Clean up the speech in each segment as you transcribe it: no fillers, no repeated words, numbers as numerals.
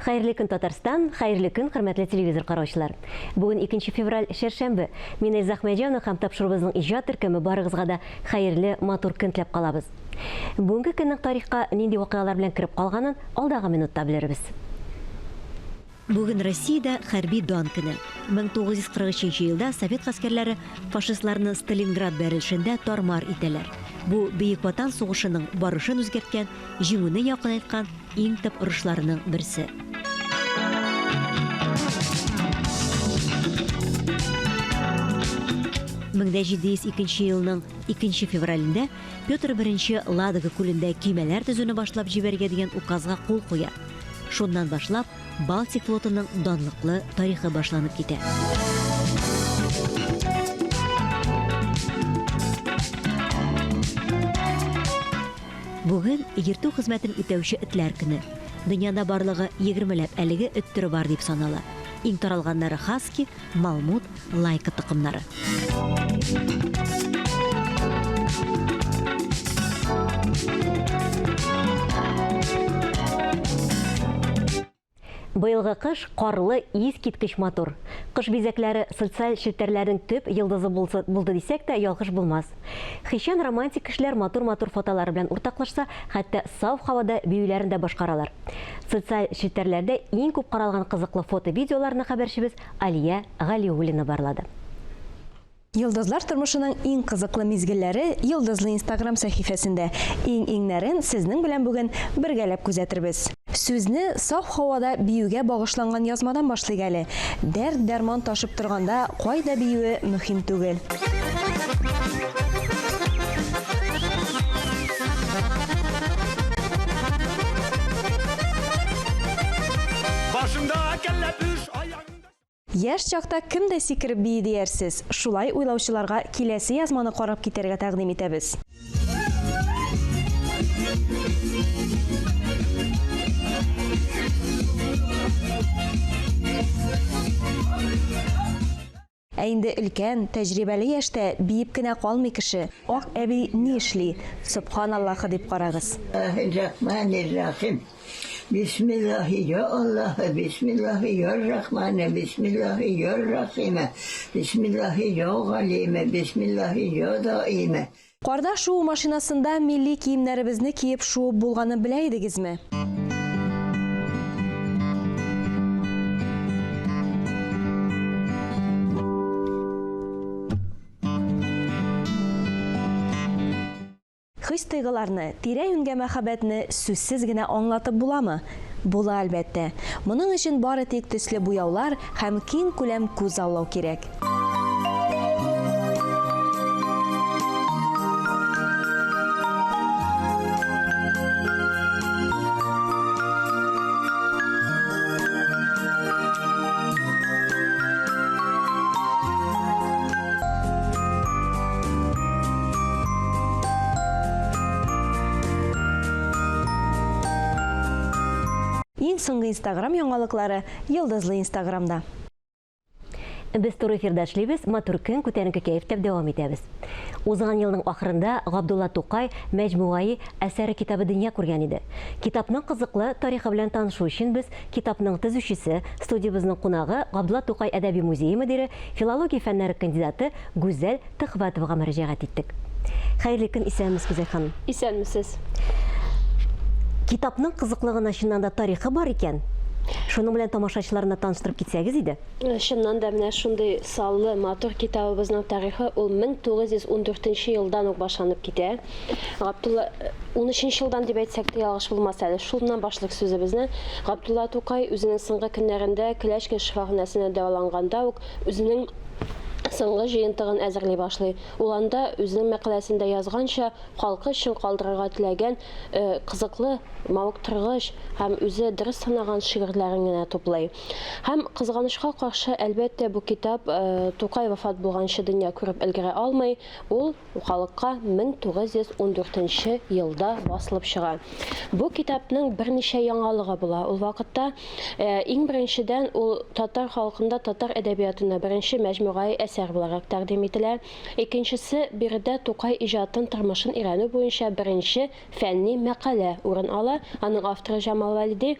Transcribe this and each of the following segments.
Хәерле көн Татарстан, хәерле көн хөрмәтле телевизор караучылар. Бүген 2 февраль шәршәмбе. Мин Айзат Ахмәдиевна һәм тапшырыбызның иҗат төркеме барыгызга да хәерле, матур көн теләп калабыз. Бүгенге көннең тарихка нинди вакыйгалар белән кирип калганын алдагы минутта белербез. Бүген Россиядә хәрби дан көне. 1943 елда совет гаскәрләре фашистларны Сталинград бәрелешендә тармар итәләр. Бу Бөек Ватан сугышының барышын үзгәрткән, җиңүне якынайткан иң төп урышларының берсе. 1702 елның 2 февралендә Петр I Ладога күлендә көймәләр төзүне башлап җибәргә дигән указга кул куя. Шуннан башлап Балтик флотының данлыклы тарихы башланып китә. Бүген йөртү хезмәтен үтәүче этләр көне. Дөньяда барлыгы 20ләп әлеге эт төре бар дип санала. Иң таралганнары хаски, малмут, лайка тукымнары. Быелгы кыш карлы, искиткеч матур. Кыш бизәкләре социаль челтәрләрнең төп йылдызы булды дисәк тә ялгыш булмас. Хишан романтик кешеләр матур-матур фотолары белән уртаклашса, хәтта саф һавада биюләрен дә башкаралар. Социаль челтәрләрдә иң күп каралган кызыклы фото-видеоларны хәбәрчебез Алия Галиуллина барлады. Йылдызлар тормышының иң кызыклы мизгелләре Йылдызлы Instagram сәхифәсендә. Иң-иңнәрен сезнең белән бүген бергәләп күзәтербез. Сүзне саф һавада биюгә багышланган язмадан башлыйк әле. Дәрт-дәрман ташып торганда кайда биюе мөһим түгел. Яшь чакта кемдә сикереп бии диярсез? Шулай уйлаучыларга киләсе язманы карап китәргә тәкъдим итәбез. Ә инде өлкән, тәҗрибәле яшьтә биеп кенә калмый кеше. Ак әби ни эшли? Субханаллаһ дип карагыз. Рахманир-рахим. Бисмиллахи-я-Аллаһ, бисмиллахи-я-Рахман, бисмиллахи-я-Рахим, бисмиллахи-я-Галим, бисмиллахи-я-Даим. Карда шуу машинасында милли киемнәребезне киеп шуып булганын белә идегезме? Хис-тойгыларны, тирә-юньгә мәхәббәтне сүзсез генә аңлатып буламы? Була әлбәттә. Моның өчен бары тик төсле буяулар һәм киң күләм күз аулау кирәк. Иң соңгы Instagram яңалыклары Йылдызлы Instagramда. Без туры эфирдә эшлибез, матур көн күтәренке кәефтә дәвам итәбез. Узган елның ахырында Габдулла Тукай мәҗмугай әсәре китабы дөнья күргән иде. Китапның кызыклы тарихы белән танышу өчен без китапның төзүчесе, студиябызның кунагы Габдулла Тукай әдәби музее мөдире, филология фәннәре кандидаты Гүзәл Төхвәтовага мөрәҗәгать иттек. Хәерле көн, исәнмесез Гүзәл ханым. Исәнмесез. Китапның кызыклыгына чыннан да тарихы бар икән. Шуның белән тамашачыларына таныштырып китсәгез иде. Чыннан да менә шундый саллы, матур китабыбызның тарихы ул 1914 елдан ук башланып китә. Габдулла 13 елдан дип әйтсәк тә ялгыш булмас әле. Шуннан башлык сүзебезне Габдулла Тукай үзенең соңгы көннәрендә Келәшкә шифаханәсенә дәваланганда ук үзенең соңгы җыентыгын әзерли башлый. Ул анда үзенең мәкаләсендә язганча халкы өчен калдырырга теләгән кызыклы, мавыктыргыч һәм үзе дөрес санаган шигырьләрен генә туплый. Һәм кызганычка каршы, әлбәттә, бу китап Тукай вафат булганчы дөнья күреп өлгерә алмый. Ул халыкка 1914 елда басылып чыга. Бу китапның берничә яңалыгы була. Ул вакытта иң беренчедән ул татар халкында, татар әдәбиятында беренче мәҗмугай әсәр буларак тәкъдим ителә. Икенчесе биредә Тукай иҗатын тормышын өйрәнү буенча беренче фәнни мәкалә урын ала. Аның авторы Җамал Валиди.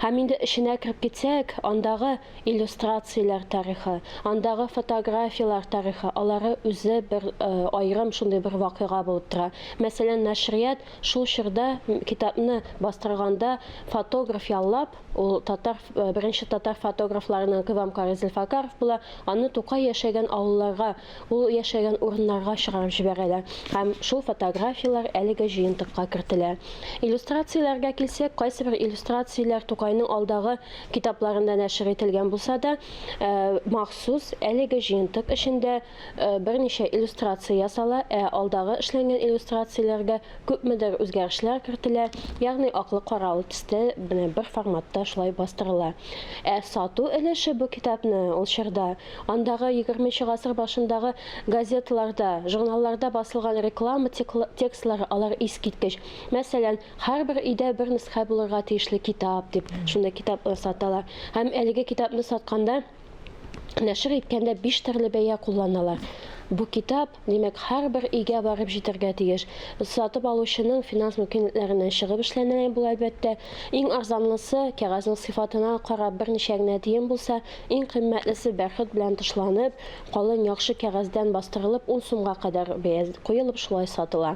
Һәм инде эшенә кирип китсәк, андагы иллюстрацияләр тарихы, андагы фотографиялар тарихы, алары үзе бер айрым шундый бер вакыйга булып тора. Мәсәлән, нәшрият шул чорда китапны бастырганда фотограф яллап, ул беренче татар фотографларының Кывамкар Зөлфакаров була, аны Тукай яшәгән авылларга, ул яшәгән урыннарга чыгарып җибәрәләр. Һәм шул фотографиялар әлеге җыентыкка кертелә. Иллюстрацияләргә килсәк, кайсы бер иллюстрацияләр Тукайның алдагы китапларында нәшер ителгән булса да, махсус әлеге җыентык эчендә берничә иллюстрация ясала, алдагы эшләнгән иллюстрацияләргә күпмедер үзгәрешләр кертелә, ягъни аклы-каралы төстә бер форматта шулай бастырыла. Сату өлеше бу китапны ул чорда андагы 20нче гасыр башындагы газеталарда, журналларда басылган реклама текстлары алар искиткеч. Мәсәлән, һәрбер өйдә бер нөсхә булырга тиешле китап дип, шунда китап саталар. Һәм әлеге китапны сатканда нәшер иткәндә 5 төрле бәя кулланалар. Бу китап, димәк, һәрбер өйгә барып җитәргә тиеш. Сатып алучының финанс мөмкинлекләреннән чыгып эшләнә бу әлбәттә. Иң арзанлысы кәгазьнең сыйфатына карап берничә генә тиен булса, иң кыйммәтлесе бәрхет белән тышланып, калын яхшы кәгазьдән бастырылып 10 сумга кадәр бәя куелып шулай сатыла.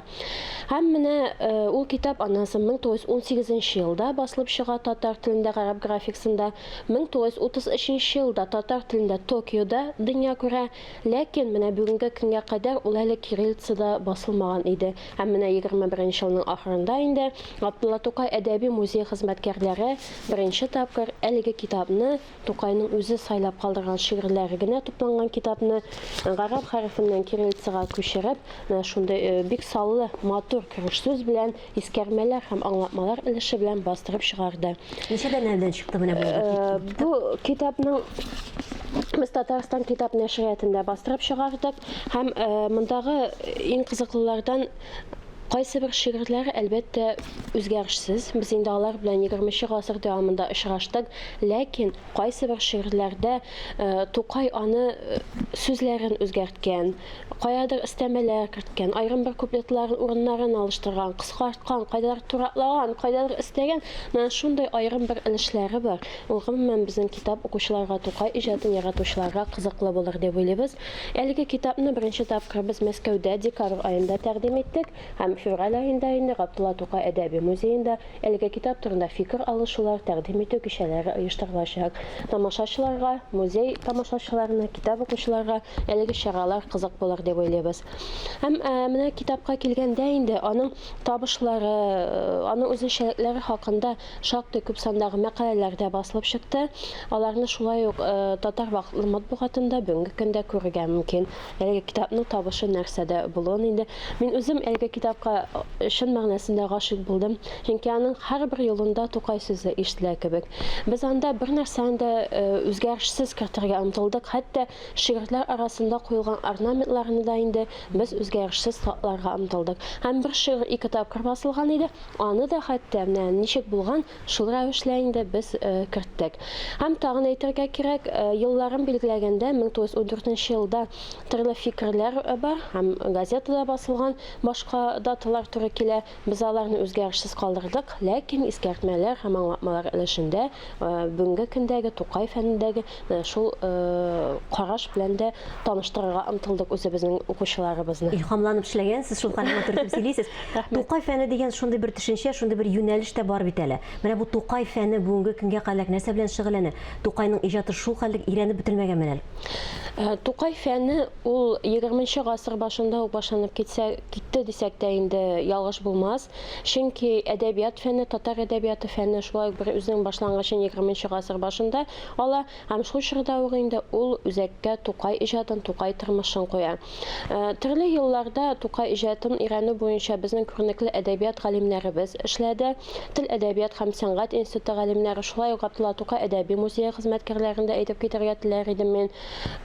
Һәм менә ул китап аннан 1918 елда басылып чыга татар телендә гарәп графикасында, 1933 елда татар телендә Токиода дөнья күрә, ләкин менә бүгенге көнгә кадәр ул әле кириллицада басылмаган иде. Һәм менә 21 елның ахырында инде Габдулла Тукай әдәби музей хезмәткәрләре беренче тапкыр әлеге китапны, Тукайның үзе сайлап калдырган шигырьләре генә тупланган китапны гарәп хәрефеннән кириллицага күчереп, шундый бик саллы, матур кереш сүз белән искәрмәләр һәм аңлатмалар өлеше белән бастырып чыгарды. Ничә дәнәдән чыкты менә Бу китапның Biz Tatarstan kitap nəşriyyatında bastırıb çıxardıq. Həm mındagı ən qızıqlılardan qaysı bir şiirlər əlbəttə özgərişsiz. Biz indi alар белән 20нче гасыр дәвамында очраштык, ләкин qaysı bir şiirlərdə Тукай аны сүзләрен үзгәрткән, каядыр истәмәләр керткән, айрым бер куплетларын урыннарын алыштырган, кыскарткан, кайдадыр туратлаган, кайдадыр истәгән, шундай айрым бер өлешләре бар. Ул гомумән безнең китап укучыларга, Тукай иҗатын яратучыларга кызыклы булыр дип уйлыйбыз. Әлеге китапны беренче тапкыр без Мәскәүдә декабрь аенда тәкъдим иттек, һәм февраль аенда инде Габдулла Тукай әдәби музейында әлеге китап турында фикер алышулар, тәкъдим итү кичәләре оештырылачак. Тамашачыларга, музей тамашачыларына, китап укучыларга әлеге чаралар кызык булыр дип уйлыйбыз. Һәм менә китапка килгәндә инде аның табышлары, аның үзенчәлекләре хакында шактый күп сандагы мәкаләләр дә басылып чыкты. Аларны шулай ук татар вакытлы матбугатында бүгенге көндә күрергә мөмкин. Әлеге китапның табышы нәрсәдә булуын инде мин үзем әлеге китапка чын мәгънәсендә гашыйк булдым. Чөнки аның һәрбер юлында Тукай сүзе ишетелә кебек. Без анда бер нәрсәне дә үзгәрешсез кертергә омтылдык. Хәтта шигырьләр арасында куелган орнаментларны да инде без үзгәрешсез сакларга омтылдык. Һәм бер шигырь 2 тапкыр басылган иде. Аны да хәтта ничек булган шул рәвешле инде без керттек. Һәм тагын әйтергә кирәк, елларын билгеләгәндә 1914 елда төрле фикерләр бар һәм газетада басылган башка даталар туры килә. Без аларны үзгәрешсез калдырдык, ләкин искәртмәләр һәм аңлатмалар өлешендә бүгенге көндәге Тукай фәнендәге шул караш белән дә таныштырырга омтылдык үзебезнең укучыларыбызны. Илһамланып эшләгәнсез, шул хәлне турып сөйлисез. Тукай фәне дигән шундый бер төшенчә, шундый бер юнәлеш тә бар бит әле. Менә бу Тукай фәне бүгенге көнгә кадәр нәрсә белән шөгыльләнә? Тукайның иҗаты шул хәллек өйрәнеп бетермәгән менә. Тукай фәне ул 20нче гасыр башында ук башланып китте дисәк тә инде ялгыш булмас. Чөнки әдәбият фәне, татар әдәбияты фәне шулай бер үзенең башлангычын 20нче гасыр башында ала һәм шул чорда ук инде ул үзәккә Тукай иҗатын, Тукай тормышын куя. Төрле елларда Тукай иҗатын өйрәнү буенча безнең күренекле әдәбият галимнәребез эшләде. Тел әдәбият һәм сәнгать институты галимнәре, шулай ук Габдулла Тукай әдәби музее хезмәткәрләрендә әйтеп китәргә теләр идем мин.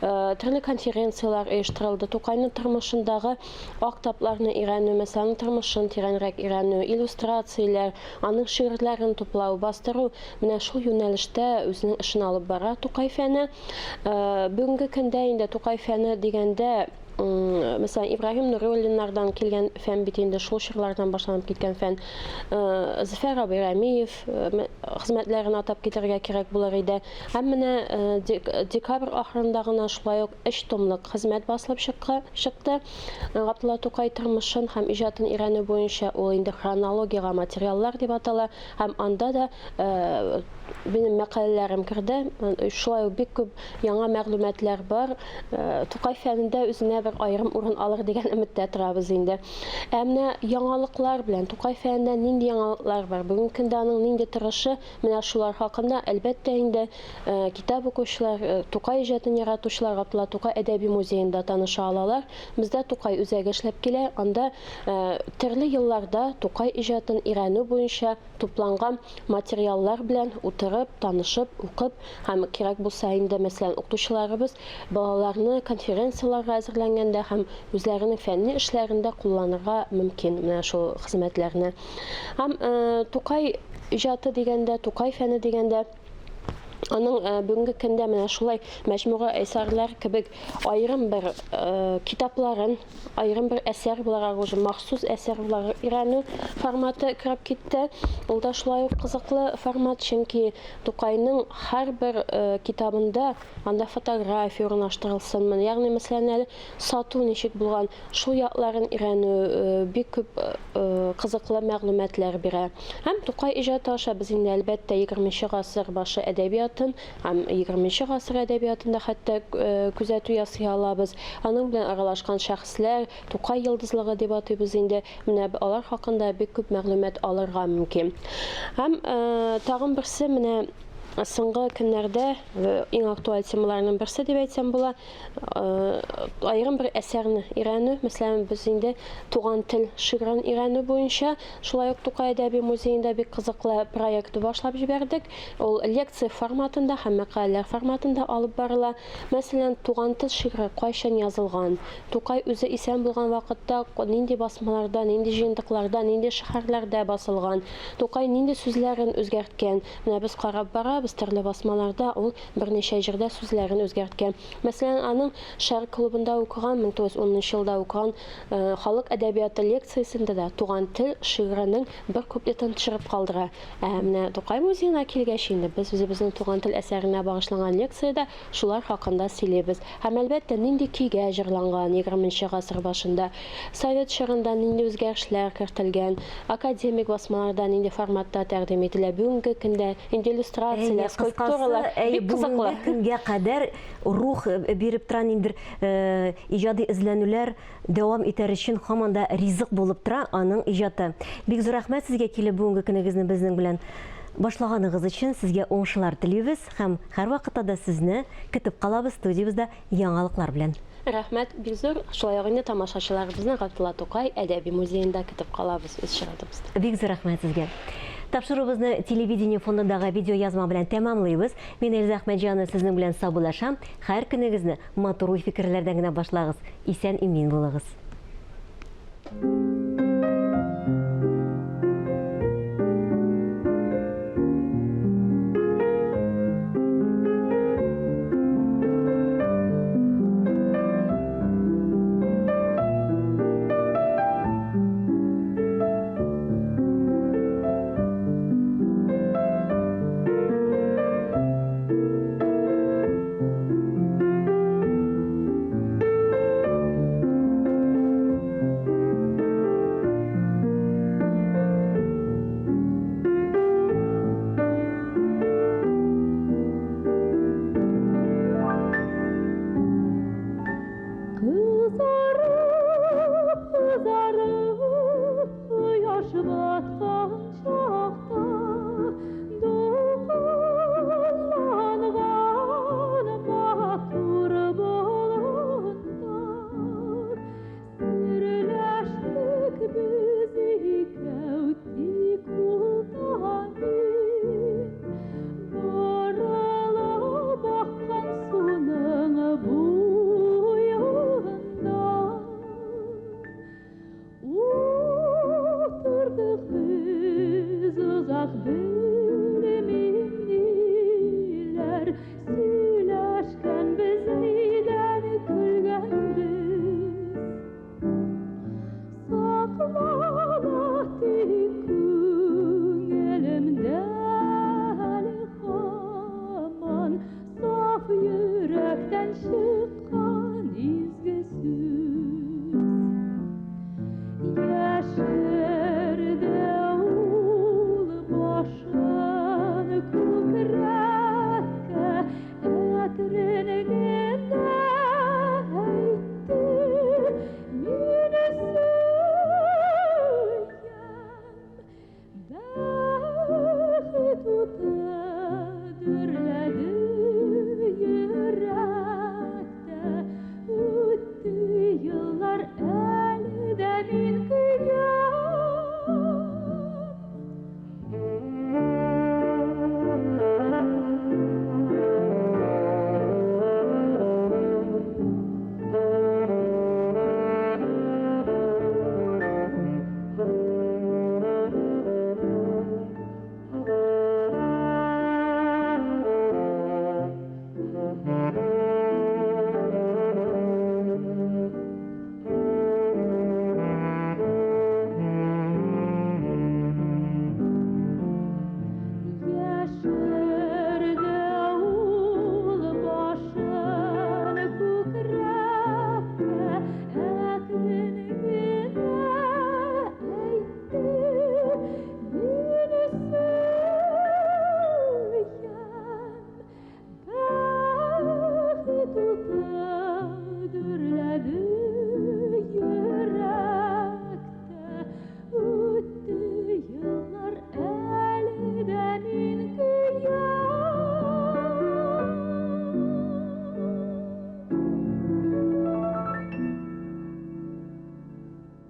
Төрле конференциялар оештырылды. Тукайның тормышындагы актапларны өйрәнү, мәсәлән, Тукайның тормышын тирәнрәк өйрәнү, иллюстрацияләр, аның шигырьләрен туплау, бастыру, менә шул юнәлештә үзенең эшен алып бара Тукай фәне. Бүгенге көндә инде Тукай фәне дигәндә mesela İbrahim Nuriуллиннардан килгән фән бит инде шул чорлардан башланып киткән фән. Зөфәр Абдрәмиев хезмәтләрен атап китәргә кирәк булыр иде. Һәм менә декабрь ахырында гына шулай ук 3 томлык хезмәт басылып чыкты. Габдулла Тукай тормышын һәм иҗатын өйрәнү буенча ул инде хронологиягә материаллар дип атала. Һәм анда да benim мәкаләләрем керде. Шулай ук бик күп яңа мәгълүматлар бар. Тукай фәнендә үзенә бер аерым урын алыр дигән өметтә торабыз инде. Менә яңалыклар белән Тукай фәнендә нинди яңалыклар бар? Бүгенге көндә аның нинди торышы, менә шулар хакында әлбәттә инде китап укучылар, Тукай иҗатын яратучылар Габдулла Тукай әдәби музеенда таныша алалар. Бездә Тукай үзәге эшләп килә. Анда төрле елларда Тукай иҗатын өйрәнү буенча тупланган материаллар белән утырып, танышып, укып, һәм кирәк булса инде, мәсәлән, укытучыларыбыз балаларны конференцияларга әзерләнгәндә һәм үзләренең фәнни эшләрендә кулланырга мөмкин менә шул хезмәтләрне. Һәм Тукай иҗаты дигәндә, Тукай фәне дигәндә аның бүгенге көндә менә шулай мәҗмуга әсәрләр кебек аерым бер китапларын, аерым бер әсәр буларак уже махсус әсәр буларак өйрәнү форматы кереп китте. Ул да шулай ук кызыклы формат, чөнки Тукайның һәрбер китабында анда фотография урнаштырылсын. Ягъни мәсәлән, сату ничек булган, шул якларын өйрәнү бик күп кызыклы мәгълүматлар бирә. Һәм Тукай иҗаты аша без инде әлбәттә 20нче гасыр башы әдәбият һәм 20нче гасыр әдәбиятында хәтта күзәтү ясый алабыз. Аның белән аралашкан шәхесләр, Тукай йолдызлыгы дип атыйбыз инде. Менә алар хакында бик күп мәгълүмат алырга мөмкин. Һәм тагын берсе менә соңгы көннәрдә иң актуаль темаларның берсе дип әйтсәм була, аерым бер әсәрне өйрәнү. Мәсәлән, без инде туган тел шигырен өйрәнү буенча шулай ук Тукай әдәби музеенда бик кызыклы проектты башлап җибәрдек. Ул лекция форматында һәм мәкаләләр форматында алып барыла. Мәсәлән, туган тел шигыре кайчан язылган, Тукай үзе исән булган вакытта нинди басмаларда, нинди җыентыкларда, нинди шәһәрләрдә басылган, Тукай нинди сүзләрен үзгәрткән. Менә без карап барабыз төрле басмаларда ул берничә җирдә сүзләрен үзгәрткән. Мәсәлән, аның Шәрq клубында укыган, 1910 елда укыган халык әдәбияты лекциясендә дә туган тел шигыренең бер куплетын төшереп калдыра. Менә Тукай музеена килгәч инде без үзебезнең туган тел әсәренә багышланган лекциядә шулар хакында сөйлибез. Һәм әлбәттә нинди көйгә җырланган 20нче гасыр башында, Совет чорында нинди үзгәрешләр кертелгән, академик басмаларда нинди форматта тәкъдим ителә. Бүгенге көндә инде иллюстрацияләр, скульптуралар бик кызыклы. Көнгә кадәр рух биреп торган инде иҗади эзләнүләр дәвам итәр өчен һаман да ризык булып тора аның иҗаты. Бик зур рәхмәт сезгә килеп бүгенге көнегезне безнең белән башлаганыгыз өчен. Сезгә уңышлар телибез һәм һәрвакытта да сезне көтеп калабыз студиябызда яңалыклар белән. Рәхмәт, бик зур. Шулай ук инде тамашачыларыбызны Габдулла Тукай әдәби музеенда көтеп калабыз үз чиратыбызда. Бик зур рәхмәт сезгә. Тапшыруыбызны телевидение фондындагы видео язма белән тәмамлыйбыз. Мин Эльза Әхмәтҗанова сезнең белән саубуллашам. Һәр көнегезне матур фикерләрдән генә башлагыз. Исән-имин булыгыз.